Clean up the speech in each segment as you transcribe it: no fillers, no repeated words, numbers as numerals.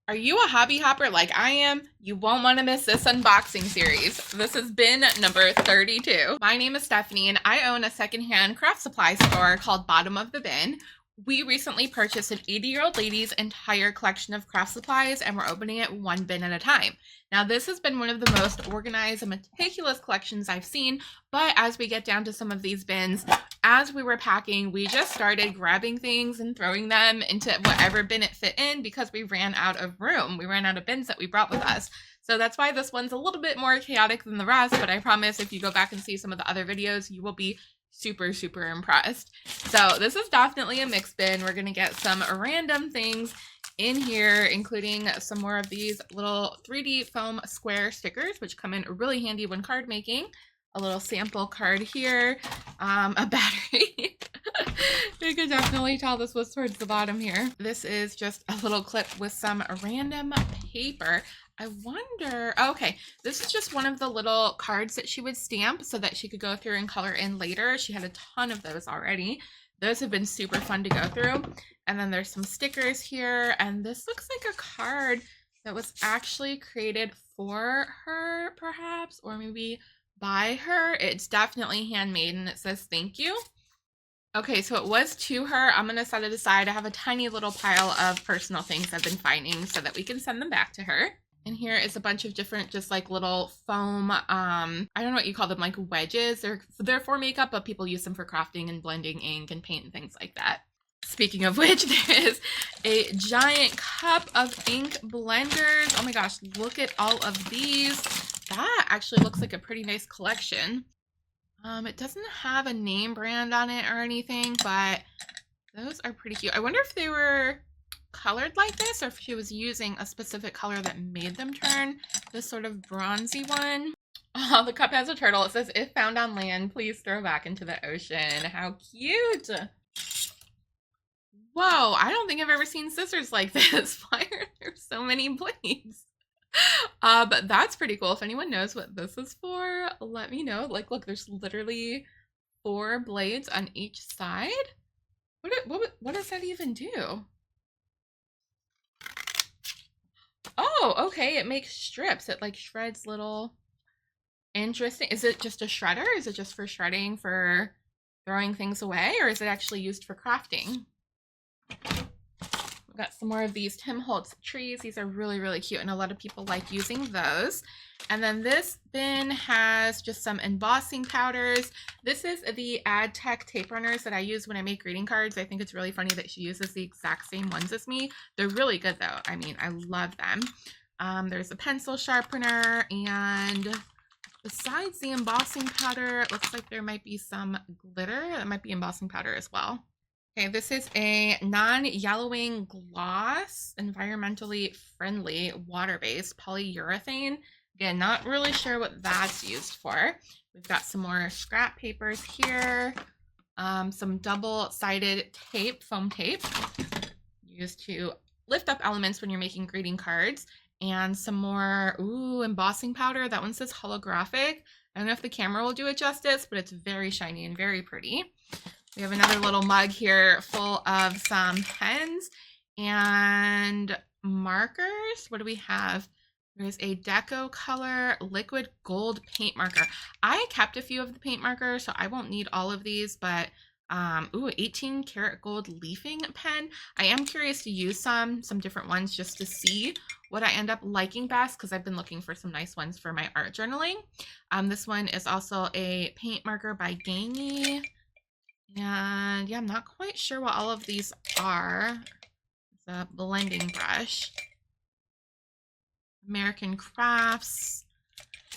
Are you a hobby hopper like I am? You won't want to miss this unboxing series. This has been number 32. My name is Stephanie and I own a secondhand craft supply store called Bottom of the Bin. We recently purchased an 80-year-old lady's entire collection of craft supplies and we're opening it one bin at a time. Now this has been one of the most organized and meticulous collections I've seen, but as we get down to some of these bins, as we were packing, we just started grabbing things and throwing them into whatever bin it fit in because we ran out of room. We ran out of bins that we brought with us. So that's why this one's a little bit more chaotic than the rest, but I promise if you go back and see some of the other videos, you will be super impressed. So this is definitely a mixed bin. We're gonna get some random things in here, including some more of these little 3D foam square stickers, which come in really handy when card making. A little sample card here, a battery. You can definitely tell this was towards the bottom here. This is just a little clip with some random paper. I wonder, okay, this is just one of the little cards that she would stamp so that she could go through and color in later. She had a ton of those already. Those have been super fun to go through. And then there's some stickers here, and this looks like a card that was actually created for her, perhaps, or maybe by her. It's definitely handmade and it says thank you. Okay, so it was to her. I'm gonna set it aside. I have a tiny little pile of personal things I've been finding so that we can send them back to her. And here is a bunch of different just like little foam, I don't know what you call them, like wedges. They're for makeup, but people use them for crafting and blending ink and paint and things like that. Speaking of which, there is a giant cup of ink blenders. Oh my gosh, look at all of these. That actually looks like a pretty nice collection. It doesn't have a name brand on it or anything, but those are pretty cute. I wonder if they were colored like this or if she was using a specific color that made them turn this sort of bronzy one. Oh, the cup has a turtle. It says, if found on land, please throw back into the ocean. How cute. Whoa, I don't think I've ever seen scissors like this. Why are there so many blades? But that's pretty cool. If anyone knows what this is for, let me know. Like, look, there's literally 4 blades on each side. What does that even do? Oh, okay, it makes strips. It like shreds little. Interesting. Is it just a shredder? Is it just for shredding, for throwing things away, or is it actually used for crafting? Got some more of these Tim Holtz trees. These are really cute and a lot of people like using those. And then this bin has just some embossing powders. This is the AdTech tape runners that I use when I make greeting cards. I think it's really funny that she uses the exact same ones as me. They're really good though. I mean, I love them. There's a pencil sharpener, and besides the embossing powder, it looks like there might be some glitter. That might be embossing powder as well. Okay, this is a non-yellowing gloss, environmentally friendly, water-based polyurethane. Again, not really sure what that's used for. We've got some more scrap papers here, some double-sided tape, foam tape, used to lift up elements when you're making greeting cards, and some more, embossing powder. That one says holographic. I don't know if the camera will do it justice, but it's very shiny and very pretty. We have another little mug here full of some pens and markers. What do we have? There's a Deco Color liquid gold paint marker. I kept a few of the paint markers, so I won't need all of these, but 18 karat gold leafing pen. I am curious to use some different ones just to see what I end up liking best, because I've been looking for some nice ones for my art journaling. This one is also a paint marker by Gamey. And yeah, I'm not quite sure what all of these are. It's a blending brush. American Crafts.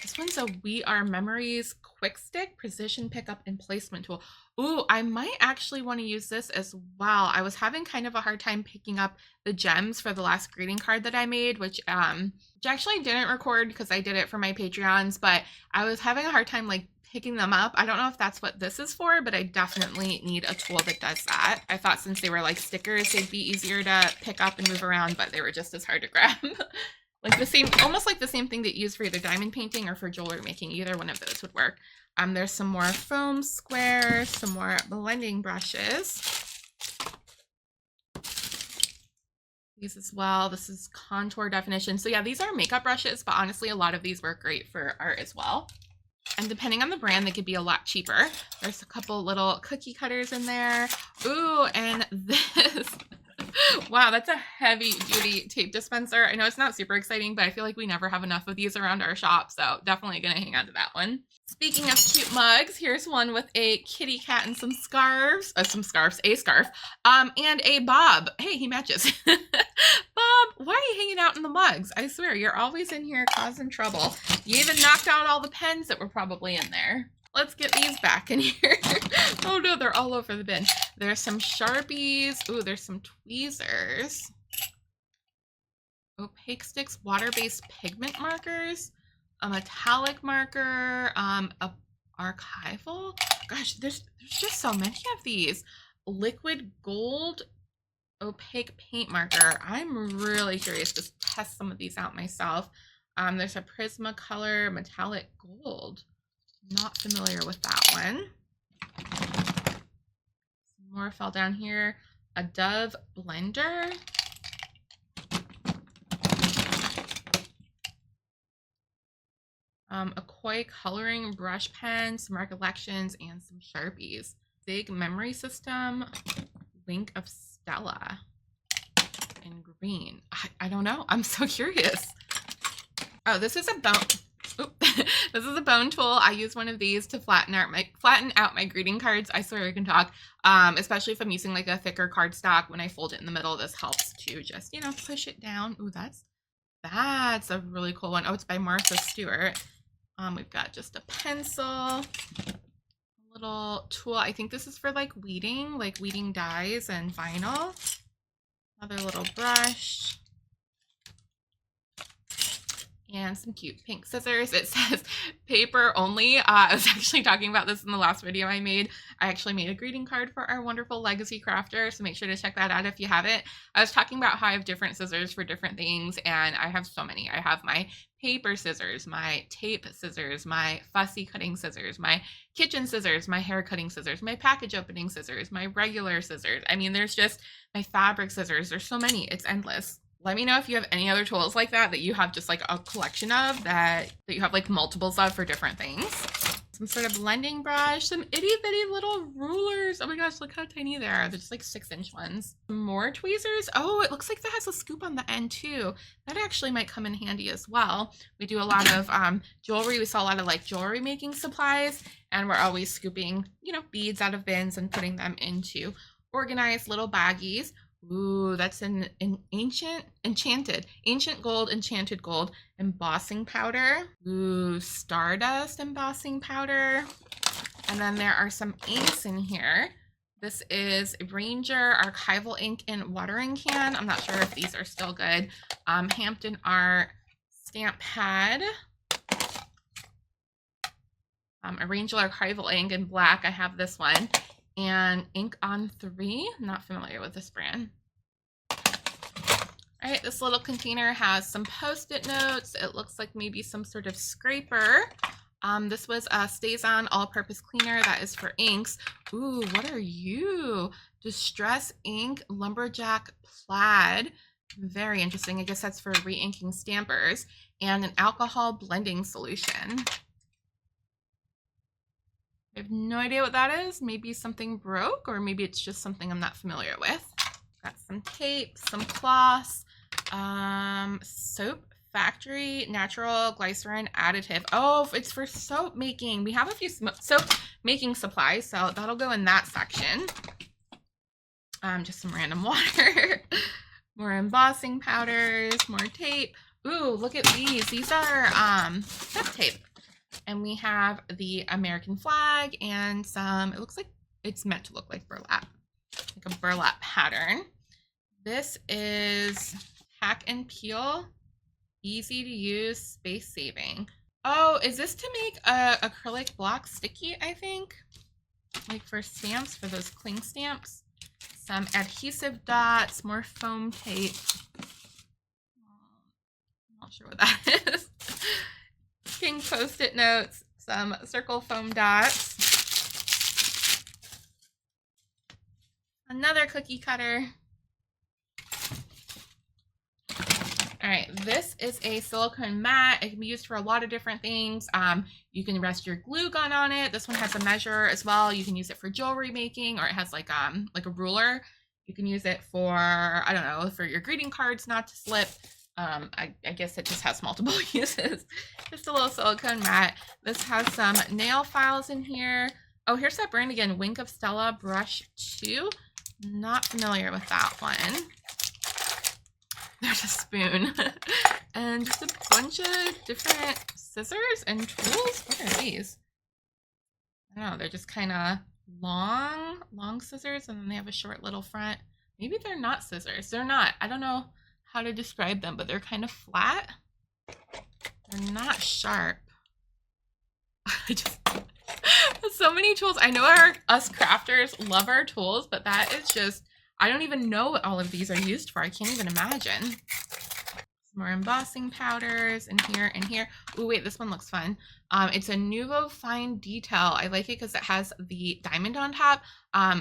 This one's a We Are Memories Quick Stick Precision Pickup and Placement Tool. Ooh, I might actually want to use this as well. I was having kind of a hard time picking up the gems for the last greeting card that I made, which actually didn't record because I did it for my Patreons, but I was having a hard time like picking them up. I don't know if that's what this is for, but I definitely need a tool that does that. I thought since they were like stickers, they'd be easier to pick up and move around, but they were just as hard to grab. Like the same, almost like the same thing that you use for either diamond painting or for jewelry making. Either one of those would work. There's some more foam squares, some more blending brushes. These as well. This is contour definition. So yeah, these are makeup brushes, but honestly, a lot of these work great for art as well. And depending on the brand, they could be a lot cheaper. There's a couple little cookie cutters in there. Ooh, and this. Wow, that's a heavy duty tape dispenser. I know it's not super exciting, but I feel like we never have enough of these around our shop. So definitely gonna hang on to that one. Speaking of cute mugs, here's one with a kitty cat and some scarves, a scarf, and a Bob. Hey, he matches. Bob, why are you hanging out in the mugs? I swear, you're always in here causing trouble. You even knocked out all the pens that were probably in there. Let's get these back in here. Oh no, they're all over the bin. There's some Sharpies. Ooh, there's some tweezers. Opaque sticks, water-based pigment markers, a metallic marker, a archival. Gosh, there's just so many of these. Liquid gold opaque paint marker. I'm really curious to test some of these out myself. There's a Prismacolor metallic gold. Not familiar with that one. Some more fell down here. A Dove blender. A Koi coloring brush pen, some recollections, and some Sharpies. Big memory system. Link of Stella in green. I don't know. I'm so curious. Oh, this is a bone. Oop. This is a bone tool. I use one of these to flatten out my greeting cards. I swear I can talk. Especially if I'm using like a thicker cardstock. When I fold it in the middle, this helps to just, you know, push it down. Ooh, that's a really cool one. Oh, it's by Martha Stewart. We've got just a pencil, a little tool. I think this is for like weeding dyes and vinyl. Another little brush. And some cute pink scissors. It says paper only. I was actually talking about this in the last video I made. I actually made a greeting card for our wonderful legacy crafter, so make sure to check that out if you haven't. I was talking about how I have different scissors for different things, and I have so many. I have my paper scissors, my tape scissors, my fussy cutting scissors, my kitchen scissors, my hair cutting scissors, my package opening scissors, my regular scissors. I mean, there's just my fabric scissors. There's so many. It's endless. Let me know if you have any other tools like that you have just like a collection of that you have like multiples of for different things. Some sort of blending brush, some itty bitty little rulers. Oh my gosh, look how tiny they are. They're just like 6-inch ones. More tweezers. Oh, it looks like that has a scoop on the end too. That actually might come in handy as well. We do a lot of jewelry. We sell a lot of like jewelry making supplies, and we're always scooping, you know, beads out of bins and putting them into organized little baggies. Ooh, that's an ancient gold, enchanted gold embossing powder. Ooh, stardust embossing powder. And then there are some inks in here. This is Ranger archival ink in watering can. I'm not sure if these are still good. Hampton Art stamp pad. A Ranger archival ink in black. I have this one. And Ink on 3. I'm not familiar with this brand. All right, this little container has some Post-it notes. It looks like maybe some sort of scraper. This was a Stays On all-purpose cleaner. That is for inks. Ooh, what are you? Distress ink, lumberjack plaid. Very interesting. I guess that's for re-inking stampers. And an alcohol blending solution. I have no idea what that is. Maybe something broke, or maybe it's just something I'm not familiar with. Got some tape, some cloths, Soap Factory Natural Glycerin Additive. Oh, it's for soap making. We have a few soap making supplies, so that'll go in that section. Just some random water, more embossing powders, more tape. Ooh, look at these. These are duct tape. And we have the American flag and some, it looks like it's meant to look like burlap, like a burlap pattern. This is Hack and Peel, easy to use, space saving. Oh, is this to make a acrylic block sticky, I think? Like for stamps, for those cling stamps. Some adhesive dots, more foam tape. I'm not sure what that is. Pink Post-it notes, some circle foam dots, another cookie cutter, All right, this is a silicone mat. It can be used for a lot of different things. You can rest your glue gun on it. This one has a measure as well. You can use it for jewelry making, or it has like a ruler. You can use it for, I don't know, for your greeting cards not to slip. I guess it just has multiple uses. Just a little silicone mat. This has some nail files in here. Oh, here's that brand again, Wink of Stella Brush 2. Not familiar with that one. There's a spoon. And just a bunch of different scissors and tools. What are these? I don't know, they're just kind of long scissors, and then they have a short little front. Maybe they're not scissors. They're not. I don't know how to describe them, but they're kind of flat. They're not sharp. So many tools. I know us crafters love our tools, but that is just, I don't even know what all of these are used for. I can't even imagine. Some more embossing powders in here and here. Oh wait, this one looks fun. It's a Nuvo Fine Detail. I like it because it has the diamond on top.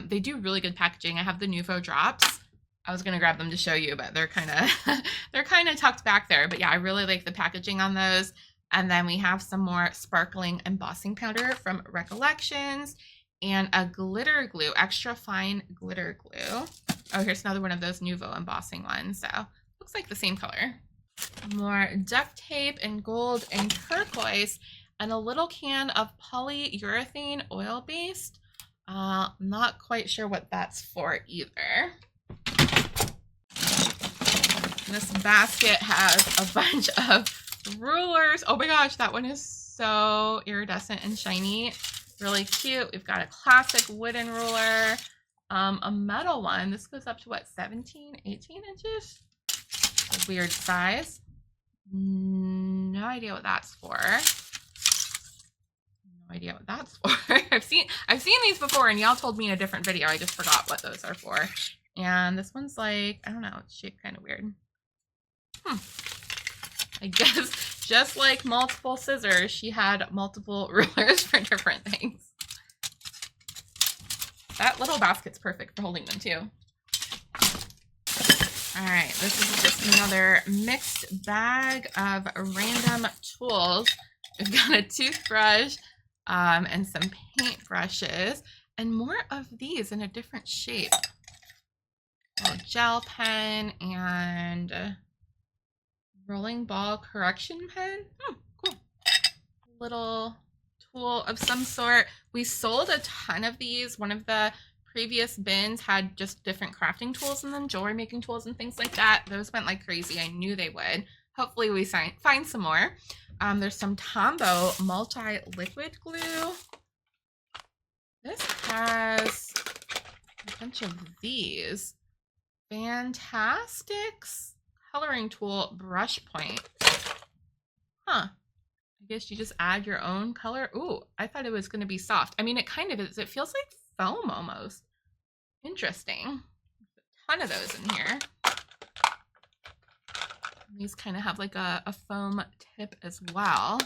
They do really good packaging. I have the Nuvo drops. I was gonna grab them to show you, but they're kind of tucked back there. But yeah, I really like the packaging on those. And then we have some more sparkling embossing powder from Recollections and a glitter glue, extra fine glitter glue. Oh, here's another one of those Nuvo embossing ones. So looks like the same color. More duct tape in gold and turquoise, and a little can of polyurethane oil-based. Not quite sure what that's for either. This basket has a bunch of rulers. Oh my gosh, that one is so iridescent and shiny. Really cute. We've got a classic wooden ruler, a metal one. This goes up to what, 17, 18 inches? A weird size. No idea what that's for. No idea what that's for. I've seen these before, and y'all told me in a different video. I just forgot what those are for. And this one's like, I don't know, it's shaped kind of weird. I guess just like multiple scissors, she had multiple rulers for different things. That little basket's perfect for holding them too. All right, this is just another mixed bag of random tools. We've got a toothbrush and some paint brushes, and more of these in a different shape. A gel pen and rolling ball correction pen. Cool. Little tool of some sort. We sold a ton of these. One of the previous bins had just different crafting tools in them, jewelry making tools and things like that. Those went like crazy. I knew they would. Hopefully we find some more. There's some Tombow multi-liquid glue. This has a bunch of these. Fantastics coloring tool brush point. I guess you just add your own color. Ooh, I thought it was going to be soft. I mean, it kind of is. It feels like foam almost. Interesting. A ton of those in here. These kind of have like a foam tip as well.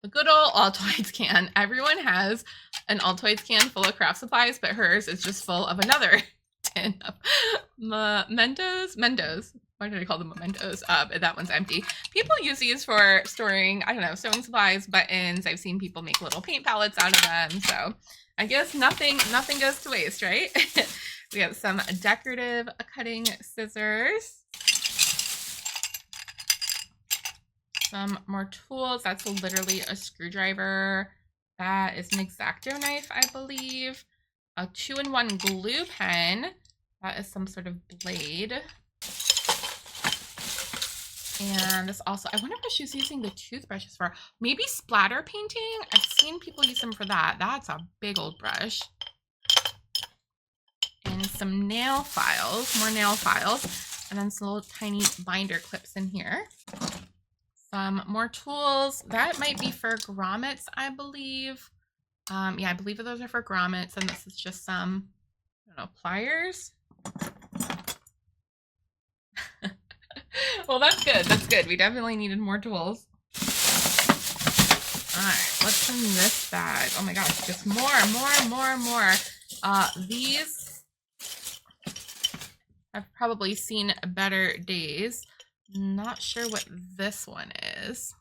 The good old Altoids can. Everyone has an Altoids can full of craft supplies, but hers is just full of another tin of Mentos. Why did I call them mementos? That one's empty. People use these for storing, I don't know, sewing supplies, buttons. I've seen people make little paint palettes out of them. So I guess nothing goes to waste, right? We have some decorative cutting scissors. Some more tools. That's literally a screwdriver. That is an X-Acto knife, I believe. A 2-in-1 glue pen. That is some sort of blade. And this also, I wonder what she's using the toothbrushes for. Maybe splatter painting? I've seen people use them for that. That's a big old brush. And some nail files, more nail files. And then some little tiny binder clips in here. Some more tools. That might be for grommets, I believe. Yeah, I believe those are for grommets. And this is just some, I don't know, pliers. Well, that's good. That's good. We definitely needed more tools. All right, what's in this bag? Oh my gosh, just more. These I've probably seen better days. Not sure what this one is.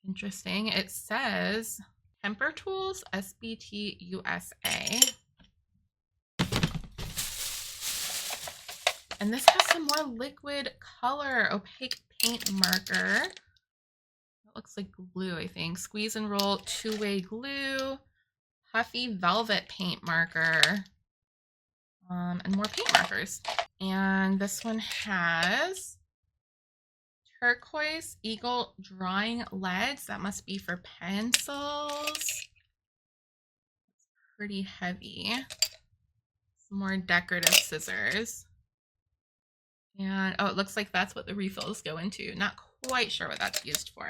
Interesting. It says Temper Tools SBT USA. And this has some more liquid color, opaque paint marker. It looks like glue, I think. Squeeze and roll, two-way glue, puffy velvet paint marker, and more paint markers. And this one has turquoise eagle drawing leads. That must be for pencils. It's pretty heavy. Some more decorative scissors. And oh, it looks like that's what the refills go into. Not quite sure what that's used for.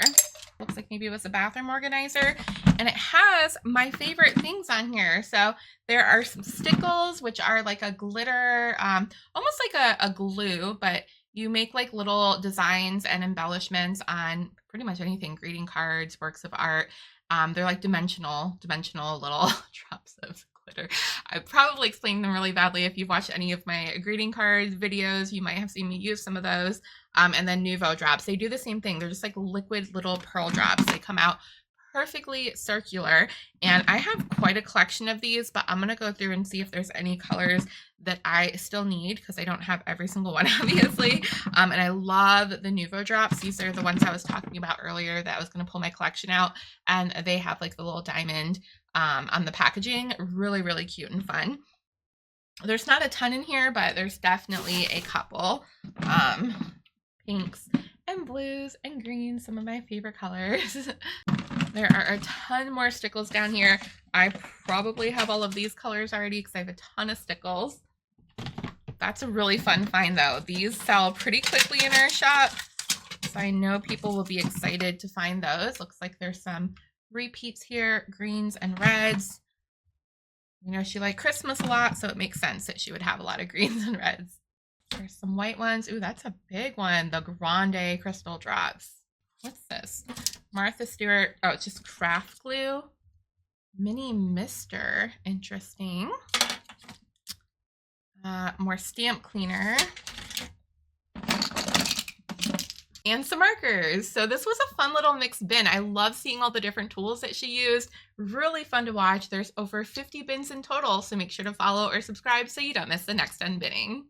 Looks like maybe it was a bathroom organizer. And it has my favorite things on here. So there are some Stickles, which are like a glitter, almost like a glue, but you make like little designs and embellishments on pretty much anything, greeting cards, works of art. They're like dimensional little drops of glitter. I probably explained them really badly. If you've watched any of my greeting cards videos, you might have seen me use some of those. And then Nouveau drops. They do the same thing. They're just like liquid little pearl drops. They come out perfectly circular. And I have quite a collection of these, but I'm going to go through and see if there's any colors that I still need because I don't have every single one, obviously. And I love the Nouveau drops. These are the ones I was talking about earlier that I was going to pull my collection out. And they have like the little diamond on the packaging. Really, really cute and fun. There's not a ton in here, but there's definitely a couple. Pinks and blues and greens, some of my favorite colors. There are a ton more Stickles down here. I probably have all of these colors already because I have a ton of Stickles. That's a really fun find though. These sell pretty quickly in our shop, so I know people will be excited to find those. Looks like there's some repeats here, greens and reds. You know, she liked Christmas a lot, so it makes sense that she would have a lot of greens and reds. There's some white ones. Ooh, that's a big one. The Grande Crystal Drops. What's this? Martha Stewart. Oh, it's just craft glue. Mini Mister. Interesting. More stamp cleaner. And some markers. So this was a fun little mixed bin. I love seeing all the different tools that she used. Really fun to watch. There's over 50 bins in total, so make sure to follow or subscribe so you don't miss the next unbinning.